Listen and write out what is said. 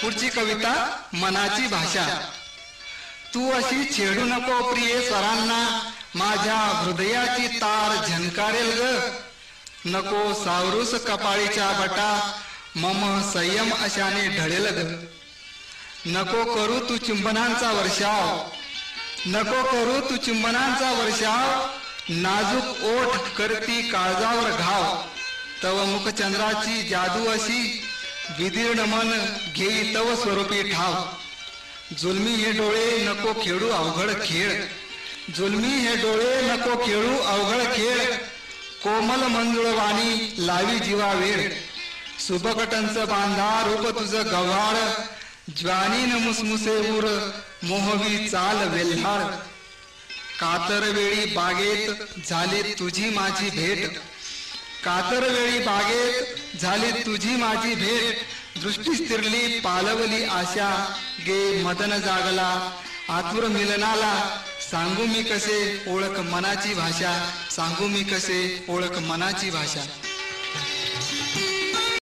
पुढची कविता मनाची भाषा. तू अशी छेडू नको प्रिय स्वरांना, माझ्या हृदयाची तार झंकारेल ग. नको सावरूस कपाळीच्या बटा, मम संयम अशाने ढळेल ग. नको करू तू चुंबनांचा वर्षाव, नको करू तू चुंबनांचा वर्षाव, नाजूक ओठ करती काळजावर घाव. तव मुखचंद्राची जादू अशी, विदीर्ण मन घेई तव स्वरूपी ठाव. जुलमी हे डोळे नको खेळू अवघड खेळ, जुलमी हे डोळे नको खेळू अवघड खेळ. कोमल मंजुळवाणी लावी जीवा वेळ, सुबकटंच बांधा रूप तुझं गव्हाळ. ज्वानीन मुसमुसे उर मोहवी चाल वेल्हाळ. कातर वेळी बागेत झाली तुझी माझी भेट, कातर वेळी बागेत झाली तुझी माझी भेट. दृष्टी स्थिरली पालवली आशा, गे मदन जागला आतुर मिलनाला. सांगू मी कसे ओळख मनाची भाषा, सांगू मी कसे ओळख मनाची भाषा.